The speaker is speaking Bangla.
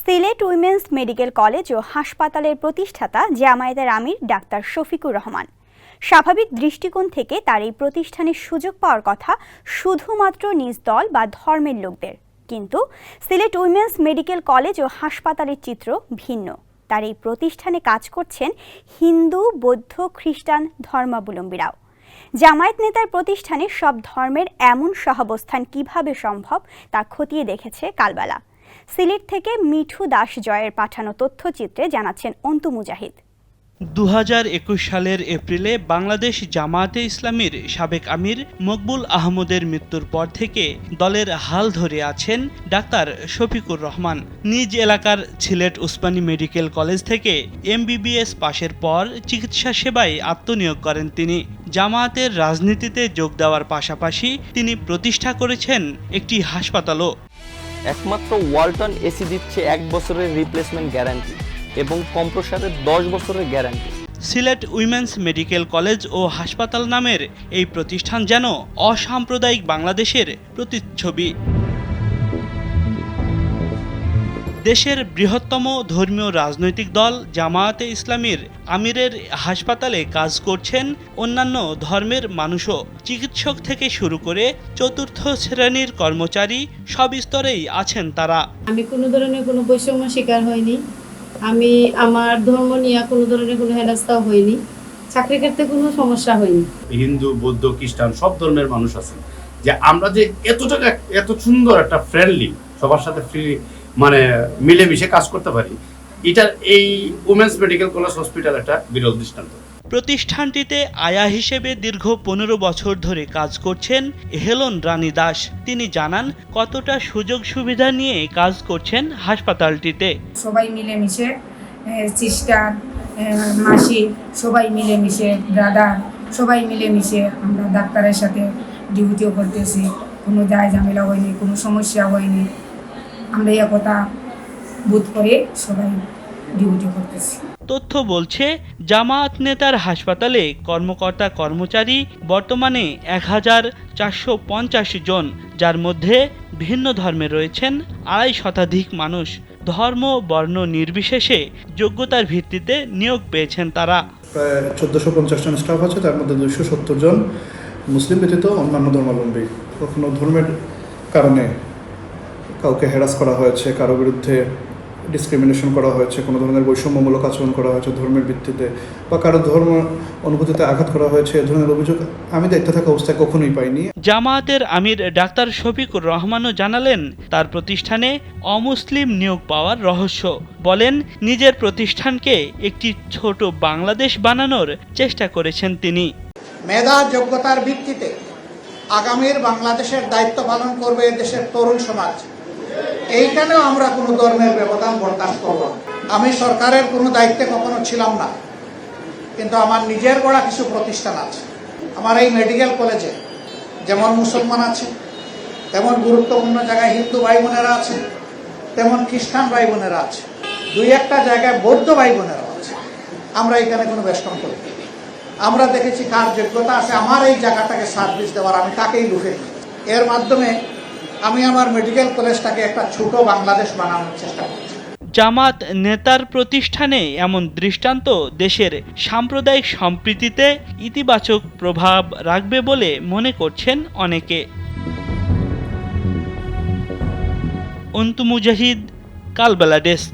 সিলেট উইমেন্স মেডিকেল কলেজ ও হাসপাতালের প্রতিষ্ঠাতা জামায়াতের আমির ডাক্তার শফিকুর রহমান। স্বাভাবিক দৃষ্টিকোণ থেকে তার এই প্রতিষ্ঠানের সুযোগ পাওয়ার কথা শুধুমাত্র নিজ দল বা ধর্মের লোকদের, কিন্তু সিলেট উইমেন্স মেডিকেল কলেজ ও হাসপাতালের চিত্র ভিন্ন। তার এই প্রতিষ্ঠানে কাজ করছেন হিন্দু, বৌদ্ধ, খ্রিস্টান ধর্মাবলম্বীরাও। জামায়াত নেতার প্রতিষ্ঠানে সব ধর্মের এমন সহাবস্থান কিভাবে সম্ভব তা খতিয়ে দেখেছে কালবেলা। সিলেট থেকে মিঠু দাস জয়ের পাঠানো তথ্যচিত্রে জানাচ্ছেন অন্তু মুজাহিদ। 2021 সালের এপ্রিলে বাংলাদেশ জামায়াতে ইসলামীর সাবেক আমির মকবুল আহমদের মৃত্যুর পর থেকে দলের হাল ধরে আছেন ডাক্তার শফিকুর রহমান। নিজ এলাকার সিলেট উসমানী মেডিকেল কলেজ থেকে MBBS পাশের পর চিকিৎসা সেবায় আত্মনিয়োগ করেন তিনি। জামায়াতের রাজনীতিতে যোগ দেওয়ার পাশাপাশি তিনি প্রতিষ্ঠা করেছেন একটি হাসপাতালও। একমাত্র ওয়ালটন এসি দিচ্ছে 1 বছরের রিপ্লেসমেন্ট গ্যারান্টি এবং কম্প্রেসারের 10 বছরের guarantee. Sylhet women's medical college ও হাসপাতাল নামের এই প্রতিষ্ঠান যেন অসাম্প্রদায়িক বাংলাদেশের প্রতিচ্ছবি। দেশের বৃহত্তম ধর্মীয় রাজনৈতিক দল জামায়াতে ইসলামীর আমিরের হাসপাতালে কাজ করছেন অন্যান্য ধর্মের মানুষও। চিকিৎসক থেকে শুরু করে চতুর্থ শ্রেণীর কর্মচারী সব স্তরেই আছেন তারা। আমি কোনো ধরনের কোনো বৈষম্য শিকার হয়নি, আমি আমার ধর্ম নিয়ে কোনো ধরনের কোনো হেনস্থাও হয়নি, চাকরি ক্ষেত্রে কোনো সমস্যা হয়নি। হিন্দু, বৌদ্ধ, খ্রিস্টান সব ধর্মের মানুষ আছেন, যে আমরা যে এত সুন্দর একটা ফ্রেন্ডলি সবার সাথে ফ্রি মিলেমিশে কাজ করতে পারি, এটা এই উমেন্স মেডিকেল কলেজ হসপিটাল একটা বিরল দৃষ্টান্ত। প্রতিষ্ঠানটিতে আয়া হিসেবে দীর্ঘ 15 বছর ধরে কাজ করছেন হেলন রানী দাস। তিনি জানান কতটা সুযোগ সুবিধা নিয়ে কাজ করছেন হাসপাতালটিতে। সবাই মিলেমিশে, সিস্টার, মাসি, সবাই মিলেমিশে, ব্রাদার, সবাই মিলেমিশে আমরা ডাক্তারের সাথে ডিউটিও করতেছি। কোনো দায় ঝামেলা হয়নি, কোনো সমস্যা হয়নি। আমরা একতা বোধ করে সবাই ডিউটি করতেছি। তথ্য বলছে জামায়াত নেতার হাসপাতালে কর্মকর্তা কর্মচারী বর্তমানে 1450 জন, যার মধ্যে ভিন্ন ধর্মে রয়েছেন 2.5 শতাধিক মানুষ। ধর্ম বর্ণ নির্বিশেষে যোগ্যতার ভিত্তিতে নিয়োগ পেয়েছেন তারা। প্রায় 1450 জন স্টাফ আছে, তার মধ্যে 270 জন মুসলিম ব্যতীত অন্যান্য ধর্মাবলম্বী। কখনো ধর্মের কারণে কাউকে হ্যারাস করা হয়েছে, কারো বিরুদ্ধে ডিসক্রিমিনেশন করা হয়েছে, কোনো ধরনের বৈষম্যমূলক আচরণ করা হয়েছে ধর্মের ভিত্তিতে, বা কারো ধর্ম অনুভূতিতে আঘাত করা হয়েছে, এ ধরনের অভিযোগ আমি দায়িত্ব থাকা অবস্থায় কখনোই পাইনি। জামায়াতের আমির ডাক্তার শফিকুর রহমানও জানালেন তার প্রতিষ্ঠানে অমুসলিম নিয়োগ পাওয়ার রহস্য। বলেন নিজের প্রতিষ্ঠানকে একটি ছোট বাংলাদেশ বানানোর চেষ্টা করেছেন তিনি। মেধা যোগ্যতার ভিত্তিতে আগামীর বাংলাদেশের দায়িত্ব পালন করবে দেশের তরুণ সমাজ। এইখানেও আমরা কোনো ধর্মের ব্যবধান বরদাস্ত করব না। আমি সরকারের কোনো দায়িত্বে কখনো ছিলাম না, কিন্তু আমার নিজের গড়া কিছু প্রতিষ্ঠান আছে। আমার এই মেডিকেল কলেজে যেমন মুসলমান আছে, তেমন গুরুত্বপূর্ণ জায়গায় হিন্দু ভাই বোনেরা আছে, তেমন খ্রিস্টান ভাই বোনেরা আছে, 2-1টা জায়গায় বৌদ্ধ ভাই বোনেরাও আছে। আমরা এখানে কোনো বেষ্টন করি, আমরা দেখেছি কার যোগ্যতা আছে আমার এই জায়গাটাকে সার্ভিস দেওয়ার, আমি তাকেই লুফে নিই। এর মাধ্যমে আমি আমার মেডিকেল কলেজটাকে একটা ছোট বাংলাদেশ বানানোর চেষ্টা করছি। জামাত নেতার প্রতিষ্ঠানে এমন দৃষ্টান্ত দেশের সাম্প্রদায়িক সম্প্রীতিতে ইতিবাচক প্রভাব রাখবে বলে মনে করছেন অনেকে। অন্তু মুজাহিদ, কালবেলা ডেস্ক।